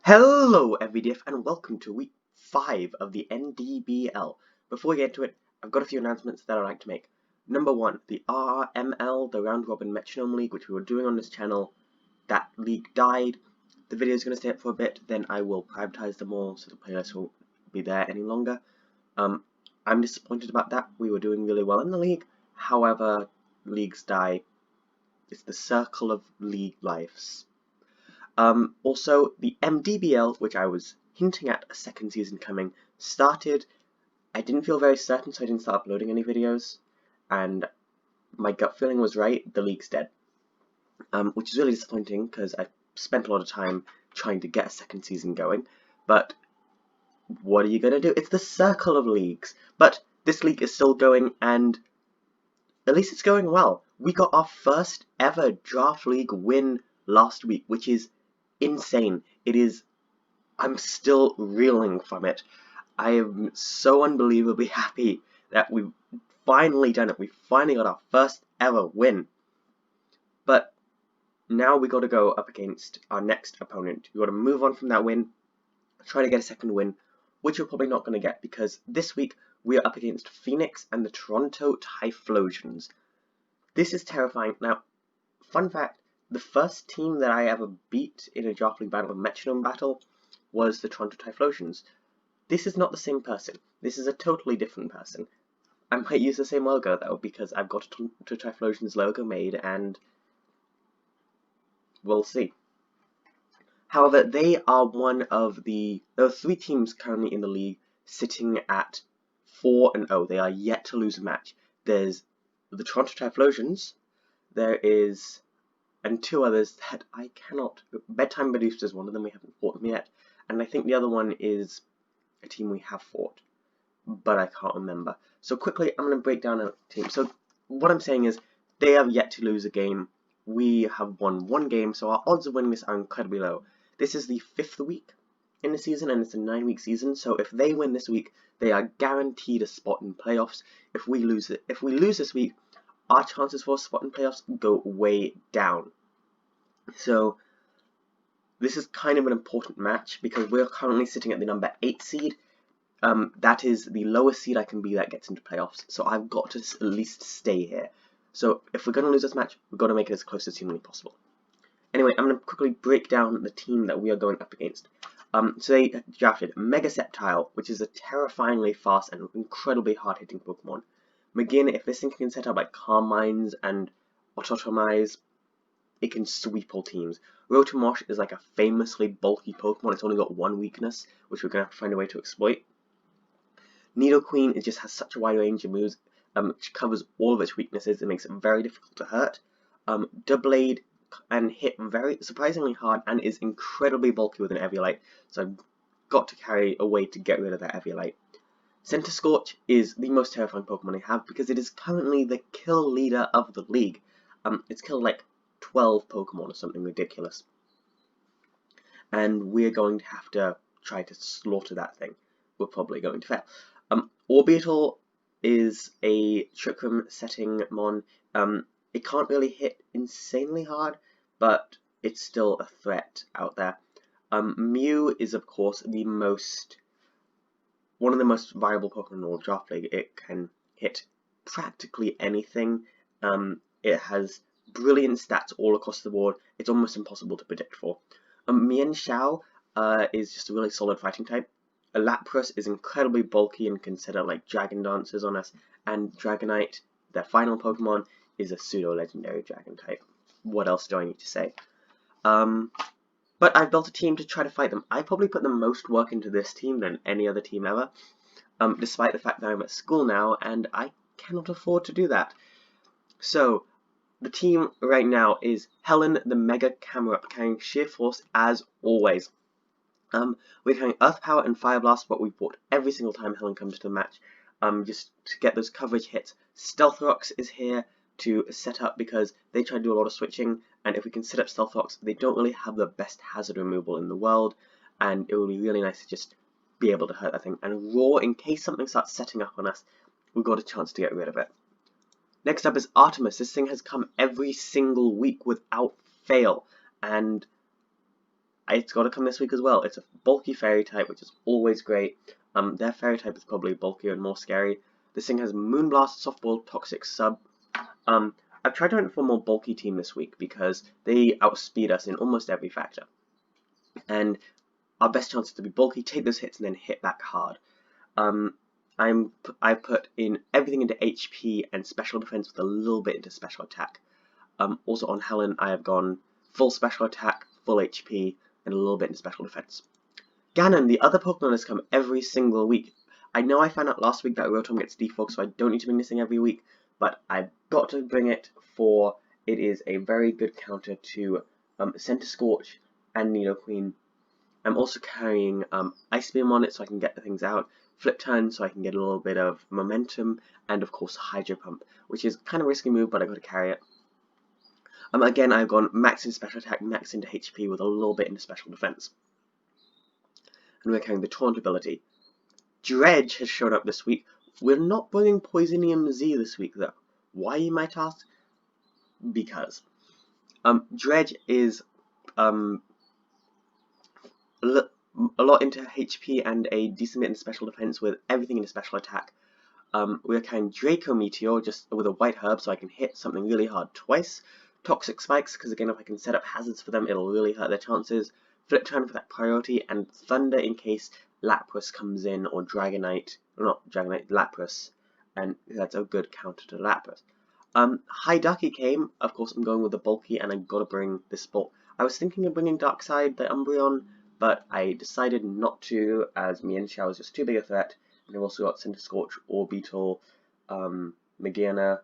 Hello everydiff and welcome to week 5 of the NDBL. Before we get into it, I've got a few announcements that I'd like to make. Number 1, the RML, the Round Robin Metronome League, which we were doing on this channel, that league died. The video is going to stay up for a bit, then I will privatize them all so the playlist won't be there any longer. I'm disappointed about that. We were doing really well in the league, however, leagues die. It's the circle of league lives. Also, the NDBL, which I was hinting at a second season coming, started. I didn't feel very certain, so I didn't start uploading any videos, and my gut feeling was right, the league's dead. Which is really disappointing, because I spent a lot of time trying to get a second season going, but what are you going to do? It's the circle of leagues, but this league is still going, and at least it's going well. We got our first ever draft league win last week, which is insane. I'm still reeling from it. I am so unbelievably happy that we've finally done it. We finally got our first ever win. But now we got to go up against our next opponent. We got to move on from that win, try to get a second win, which we're probably not going to get because this week we are up against Pheonix and the Toronto Typhlosions. This is terrifying. Now, fun fact, the first team that I ever beat in a draft league battle, a metronome battle, was the Toronto Typhlosions. This is not the same person. This is a totally different person. I might use the same logo though, because I've got a Typhlosions logo made, and we'll see. However, they are one of there are 3 teams currently in the league sitting at 4-0. They are yet to lose a match. There's the Toronto Typhlosions, there is and 2 others that I cannot. Bedtime Medusa is one of them, we haven't fought them yet, and I think the other one is a team we have fought, but I can't remember. So quickly, I'm going to break down a team. So what I'm saying is, they have yet to lose a game. We have won 1 game, so our odds of winning this are incredibly low. This is the 5th week in the season, and it's a 9-week season, so if they win this week, they are guaranteed a spot in playoffs. If we lose this week, our chances for a spot in playoffs go way down. So this is kind of an important match because we're currently sitting at the number 8 seed. That is the lowest seed I can be that gets into playoffs. So I've got to at least stay here. So if we're going to lose this match, we've got to make it as close as humanly possible. Anyway, I'm going to quickly break down the team that we are going up against. So they drafted Mega Sceptile, which is a terrifyingly fast and incredibly hard-hitting Pokemon. McGinn, if this thing can set up like Calm Minds and Autotomize, it can sweep all teams. Rotomosh is like a famously bulky Pokemon. It's only got 1 weakness, which we're going to have to find a way to exploit. Nidoqueen, it just has such a wide range of moves, which covers all of its weaknesses. It makes it very difficult to hurt. Doublade and hit very surprisingly hard and is incredibly bulky with an Eviolite, so I've got to carry a way to get rid of that Eviolite. Centiskorch is the most terrifying Pokemon I have because it is currently the kill leader of the league. It's killed like 12 Pokemon or something ridiculous, and we're going to have to try to slaughter that thing. We're probably going to fail. Orbital is a Trick Room setting mon. It can't really hit insanely hard, but it's still a threat out there. Mew is of course one of the most viable Pokemon in all Draft League. It can hit practically anything. It has brilliant stats all across the board. It's almost impossible to predict for. Mienshao is just a really solid fighting type. Lapras is incredibly bulky and can set up like Dragon Dancers on us, and Dragonite, their final Pokemon, is a pseudo-legendary Dragon type. What else do I need to say? But I've built a team to try to fight them. I probably put the most work into this team than any other team ever, despite the fact that I'm at school now, and I cannot afford to do that. So, the team right now is Helen, the Mega Camerupt, carrying Sheer Force as always. We're carrying Earth Power and Fire Blast, but we fought every single time Helen comes to the match, just to get those coverage hits. Stealth Rocks is here to set up because they try to do a lot of switching, and if we can set up Stealth Rocks, they don't really have the best hazard removal in the world, and it would be really nice to just be able to hurt that thing. And Roar, in case something starts setting up on us, we've got a chance to get rid of it. Next up is Artemis. This thing has come every single week without fail, and it's got to come this week as well. It's a bulky fairy type, which is always great. Their fairy type is probably bulkier and more scary. This thing has Moonblast, Softball, Toxic, Sub. I've tried to run for a more bulky team this week because they outspeed us in almost every factor. And our best chance is to be bulky, take those hits, and then hit back hard. I put in everything into HP and special defense with a little bit into special attack. Also on Helen, I have gone full special attack, full HP, and a little bit into special defense. Ganon, the other Pokemon, has come every single week. I know I found out last week that Rotom gets default, so I don't need to bring this thing every week, but I've got to bring it for it is a very good counter to Center Scorch and Nidoqueen. I'm also carrying Ice Beam on it so I can get the things out, Flip Turn so I can get a little bit of momentum, and of course Hydro Pump, which is kind of a risky move, but I've got to carry it. Again, I've gone max into special attack, max into HP with a little bit into special defense. And we're carrying the Taunt ability. Dredge has shown up this week. We're not bringing Poisonium Z this week though. Why, you might ask? Because Dredge is a lot into HP and a decent bit in special defense with everything into special attack. We're carrying Draco Meteor just with a white herb so I can hit something really hard twice. Toxic Spikes, because again if I can set up hazards for them it'll really hurt their chances. Flip Turn for that priority, and Thunder in case Lapras comes in, or Dragonite, or not Dragonite, Lapras, and that's a good counter to Lapras. Hidaki came, of course I'm going with the bulky, and I've got to bring this bulk. I was thinking of bringing Darkside, the Umbreon, but I decided not to, as Mienshao is just too big a threat, and I've also got Center Scorch, Orbeetle, Magearna,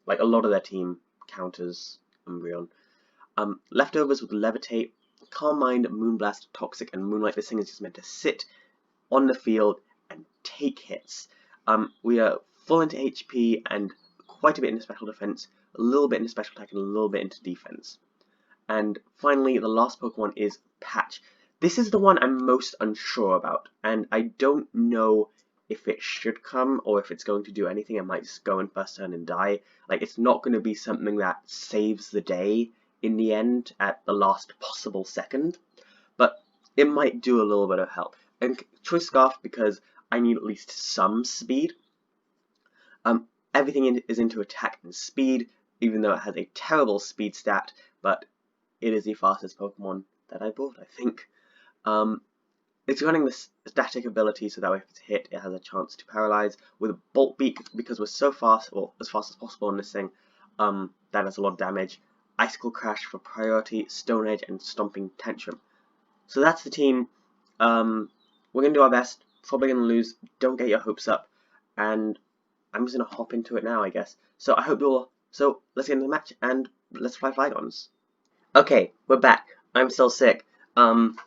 like a lot of their team counters Umbreon. Leftovers with Levitate, Calm Mind, Moonblast, Toxic, and Moonlight. This thing is just meant to sit on the field and take hits. We are full into HP and quite a bit into special defense, a little bit into special attack, and a little bit into defense. And finally, the last Pokemon is Patch. This is the one I'm most unsure about, and I don't know if it should come or if it's going to do anything. I might just go in first turn and die. Like, it's not going to be something that saves the day in the end at the last possible second, but it might do a little bit of help. And Choice Scarf because I need at least some speed. Everything is into attack and speed, even though it has a terrible speed stat, but it is the fastest Pokemon that I bought, I think. It's running the static ability so that way if it's hit it has a chance to paralyze, with a Bolt Beak because we're so fast, or as fast as possible on this thing, that has a lot of damage. Icicle Crash for priority, Stone Edge, and Stomping Tantrum. So that's the team. We're going to do our best, probably going to lose, don't get your hopes up, and I'm just going to hop into it now, I guess. So I hope you'll, so let's get into the match, and let's fly Flygons. Okay, we're back. I'm still sick. Don't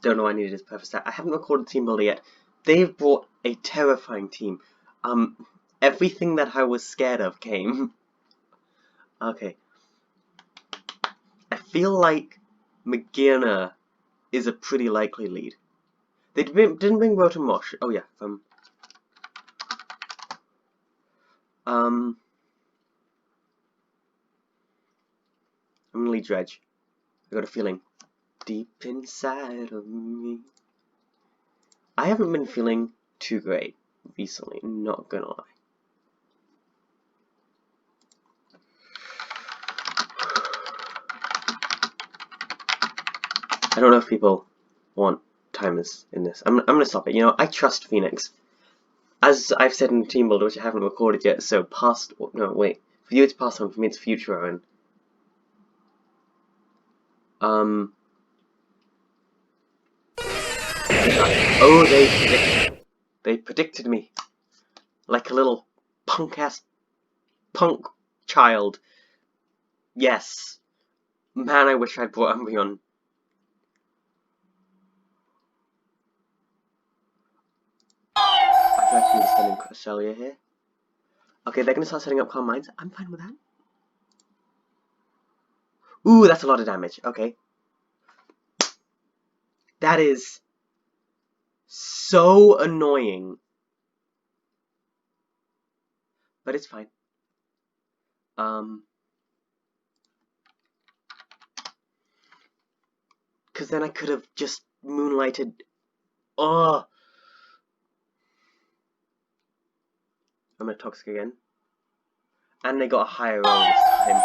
know why I needed this purpose stat. I haven't recorded Team Builder yet. They've brought a terrifying team. Everything that I was scared of came. Okay. I feel like Magearna is a pretty likely lead. They didn't bring Rotomosh. Oh yeah. I'm gonna lead Dredge. I got a feeling deep inside of me. I haven't been feeling too great recently, not gonna lie. I don't know if people want timers in this. I'm gonna stop it. You know, I trust Pheonix. As I've said in the Team Builder, which I haven't recorded yet, so past, no wait, for you it's past on, for me it's future Owen. Oh, they predicted me. Like a little punk child. Yes. Man, I wish I'd brought Umbreon. I can actually be sending Cresselia here. Okay, they're gonna start setting up Calm Minds. I'm fine with that. Ooh, that's a lot of damage. Okay. That is so annoying. But it's fine. Because then I could have just moonlighted. Oh! I'm gonna toxic again. And they got a higher roll this time.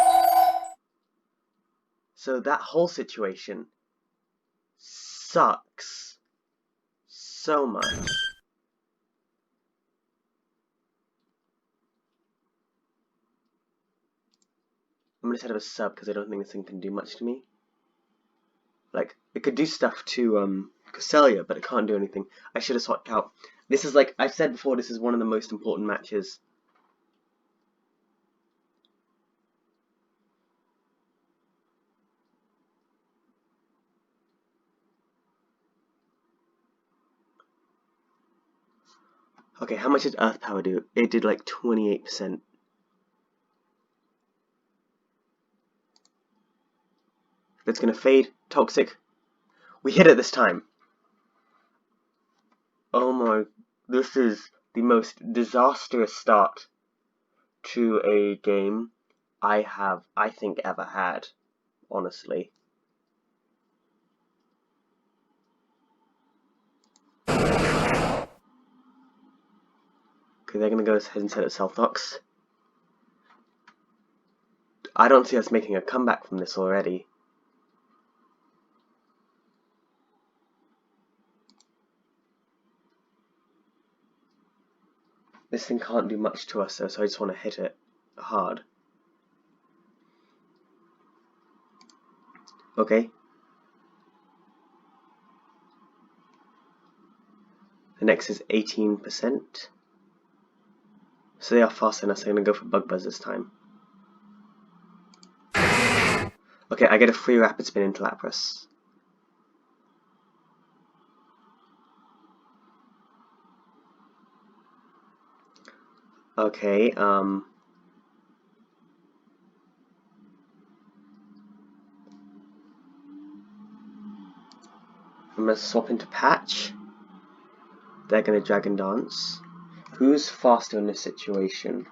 So that whole situation sucks so much. I'm gonna set up a sub because I don't think this thing can do much to me. Like, it could do stuff to Cresselia, but it can't do anything. I should have swapped out. This is, like I've said before, this is one of the most important matches. Okay, how much did Earth Power do? It did like 28%. That's gonna fade. Toxic. We hit it this time. Oh my, this is the most disastrous start to a game I think, ever had, honestly. Okay, they're gonna go ahead and set it Self-Nox. I don't see us making a comeback from this already. This thing can't do much to us, though, so I just want to hit it hard. Okay. The next is 18%. So they are faster than us. They're going to go for Bug Buzz this time. Okay, I get a free Rapid Spin into Lapras. Okay, I'm gonna swap into Patch. They're gonna Dragon Dance. Who's faster in this situation?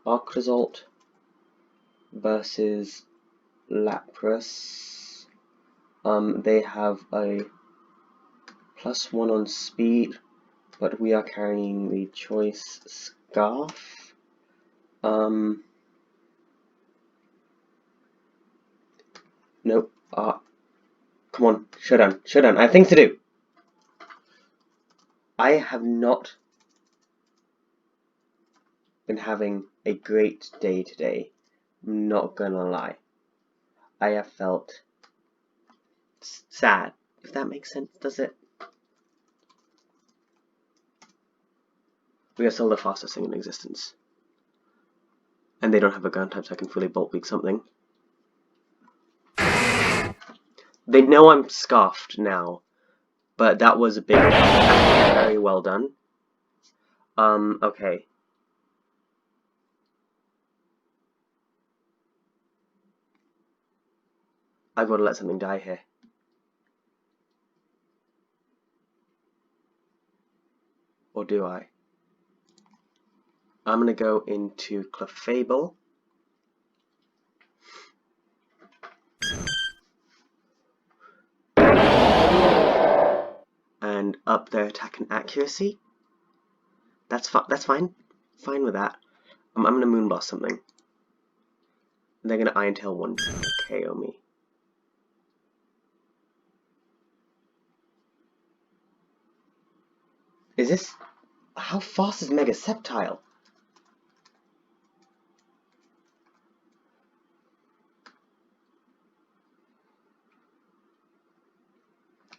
Arc Result versus Lapras. They have a +1 on speed, but we are carrying the Choice Scarf. Nope. Come on, Showdown, Showdown. I have things to do. I have not been having a great day today. I'm not gonna lie. I have felt sad, if that makes sense, does it? We are still the fastest thing in existence. And they don't have a gun type, so I can fully Bolt Weak something. They know I'm scarfed now, but that was a big attack. Very well done. Okay. I've got to let something die here. Or do I? I'm gonna go into Clefable. And up their attack and accuracy. That's fine. Fine with that. I'm gonna Moonblast something. They're gonna Iron Tail 1 KO me. Is this... How fast is Mega Sceptile?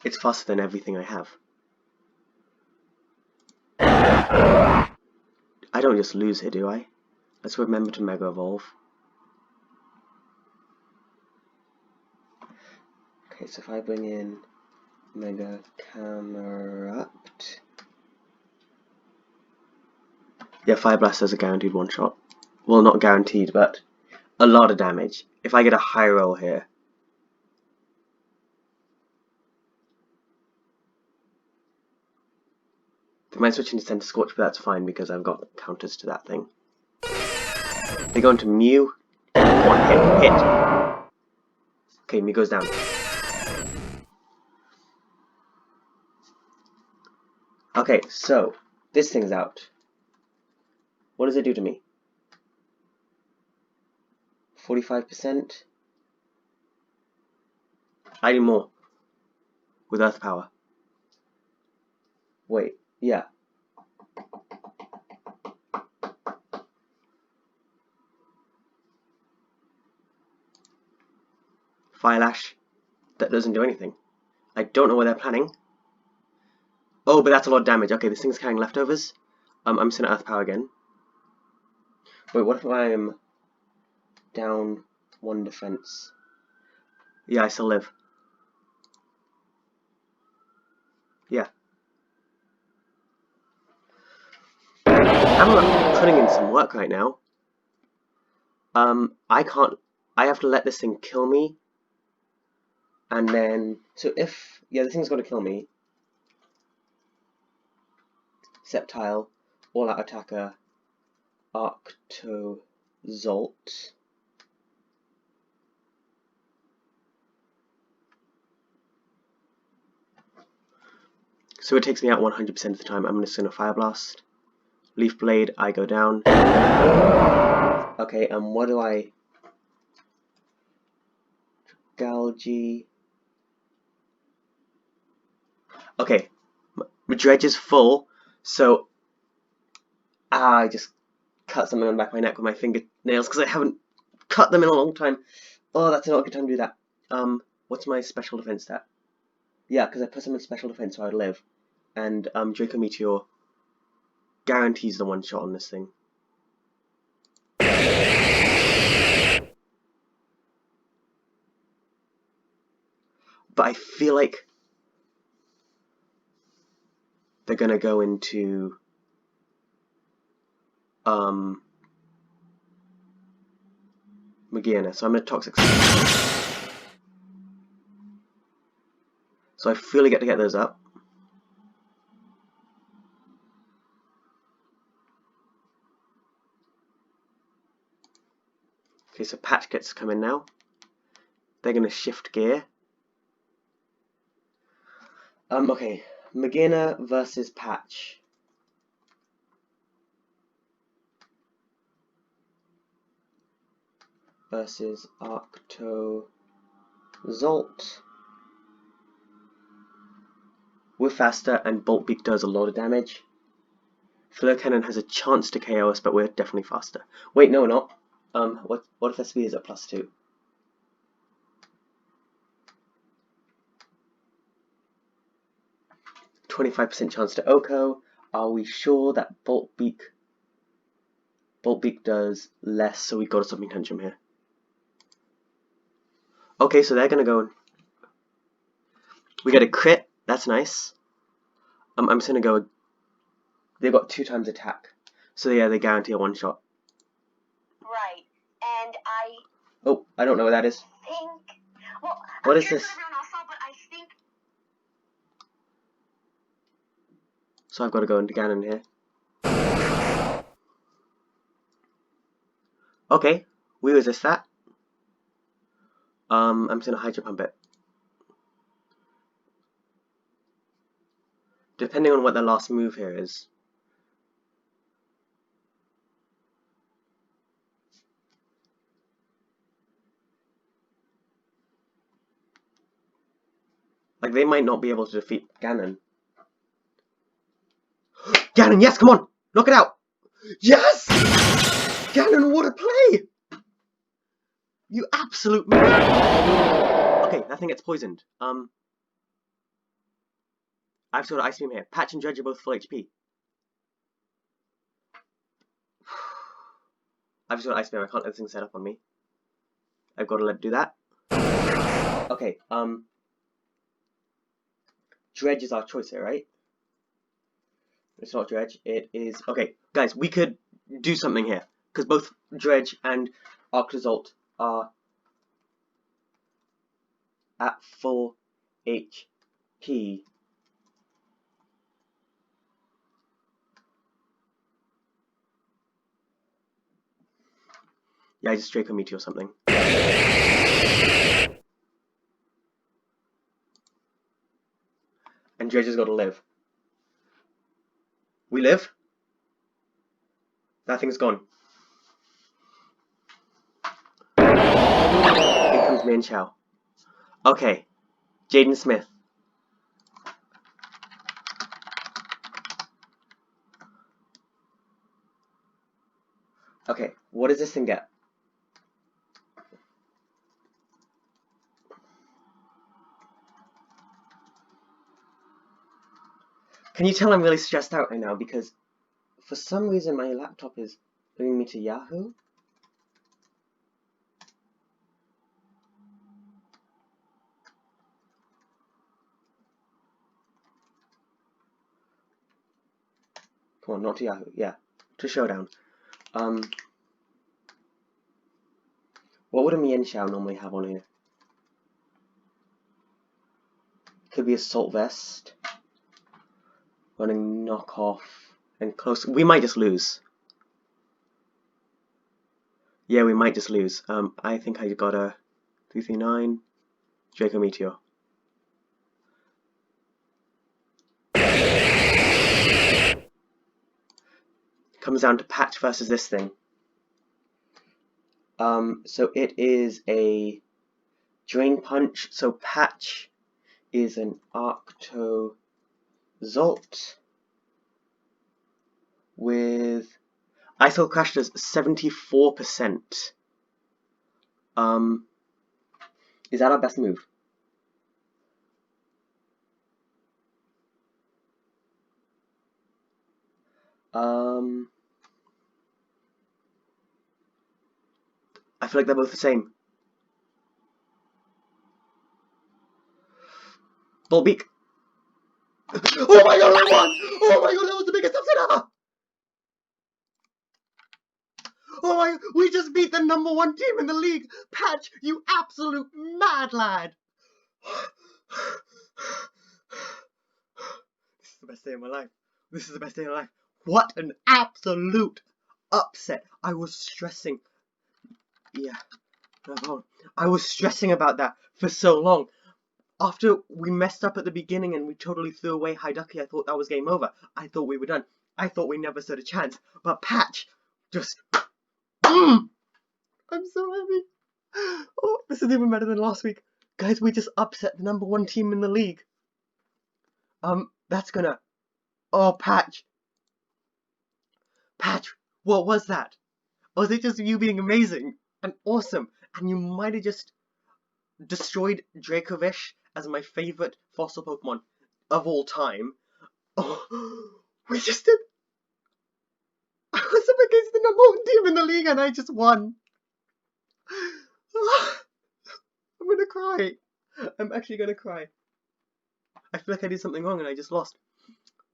It's faster than everything I have. I don't just lose here, do I? Let's remember to Mega Evolve. Okay, so if I bring in Mega Camerupt... Yeah, Fire Blast is a guaranteed one-shot. Well, not guaranteed, but a lot of damage. If I get a high roll here... They might switch into Center Scorch, but that's fine because I've got counters to that thing. They go into Mew. Come on, hit. Okay, me goes down. Okay, so this thing's out. What does it do to me? 45%? I do more. With Earth Power. Wait, yeah. Fire Lash. That doesn't do anything. I don't know what they're planning. Oh, but that's a lot of damage. Okay, this thing's carrying leftovers. I'm just gonna Earth Power again. Wait, what if I'm down 1 defense? Yeah, I still live. Yeah. I'm putting in some work right now. I can't. I have to let this thing kill me. And then, so if, yeah, this thing's gonna kill me. Sceptile, All Out Attacker, Arctozolt. So it takes me out 100% of the time. I'm just gonna Fire Blast. Leaf Blade, I go down. Okay, what do I... Galgi... Okay, my dredge is full, so... I just cut something on the back of my neck with my fingernails because I haven't cut them in a long time. Oh, that's not a good time to do that. What's my special defense stat? Yeah, because I put some in special defense so I'd live. And Draco Meteor guarantees the one shot on this thing. But I feel like they're gonna go into Magearna, so I'm gonna Toxic Sludge. So I fully get to get those up. Okay, so Patch gets to come in now. They're gonna shift gear. Okay, Magearna versus Patch. Versus Arctozolt. We're faster and Bolt Beak does a lot of damage. Flare Cannon has a chance to KO us, but we're definitely faster. Wait, no, we're not. What if their speed is at +2? %25 chance to Oko. Are we sure that Bolt Beak does less, so we got a Stomping Tantrum here? Okay, so they're gonna go. We get a crit. That's nice. I'm just gonna go. They've got 2 times attack, so yeah, they guarantee a one shot. Right, and Oh, I don't know what that is. Well, what is this? But I think... So I've got to go into Ganon here. Okay, we resist that. I'm just gonna Hydro Pump it. Depending on what the last move here is. Like, they might not be able to defeat Ganon. Ganon, yes, come on! Knock it out! Yes! Ganon, what a play! You absolute man! Okay, that thing gets poisoned. I've sort of Ice Beam here. Patch and Dredge are both full HP. I've just got Ice Beam, I can't let this thing set up on me. I've got to let it do that. Okay, Dredge is our choice here, right? It's not Dredge, it is... Okay, guys, we could do something here. Because both Dredge and Arctozolt are at full HP. Yeah, I just Draco Meteor or something. And Dredge has got to live. We live? That thing's gone. Here comes Mian Chao. Okay. Jaden Smith. Okay, what does this thing get? Can you tell I'm really stressed out right now because for some reason my laptop is bringing me to Yahoo? Come on, not to Yahoo. Yeah, to Showdown. What would a Mian Chao normally have on here? Could be Assault Vest. Running Knockoff. And close. We might just lose. Yeah, we might just lose. I think I got a 339 Draco Meteor. Comes down to Patch versus this thing. So it is a Drain Punch. So Patch is an Arctozolt with Iso Crash does 74%. Is that our best move? I feel like they're both the same. Bullbeak. Oh my god, I won! Oh my god, that was the biggest upset ever! Oh my, we just beat the #1 team in the league! Patch, you absolute mad lad! This is the best day of my life. This is the best day of my life. What an absolute upset. I was stressing. Yeah. I was stressing about that for so long. After we messed up at the beginning and we totally threw away Haiduki, I thought that was game over. I thought we were done. I thought we never stood a chance. But Patch just... I'm so happy. Oh, this is even better than last week. Guys, we just upset the #1 team in the league. That's gonna... Oh, Patch. Patch, what was that? Or was it just you being amazing and awesome? And you might have just destroyed Dracovish as my favourite fossil Pokemon of all time. Oh, we just did... I was up against the #1 team in the league and I just won. I'm gonna cry. I'm actually gonna cry. I feel like I did something wrong and I just lost.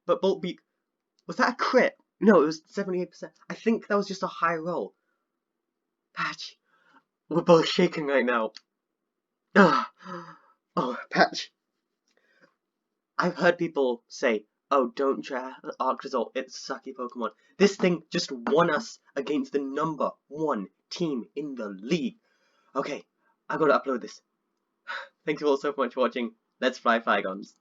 But Boltbeak, was that a crit? No, it was 78%. I think that was just a high roll. Patch, we're both shaking right now. Oh, Patch. I've heard people say, oh, don't try Arctozolt, it's a sucky Pokemon. This thing just won us against the #1 team in the league. Okay, I've got to upload this. Thank you all so much for watching. Let's fly Flygons.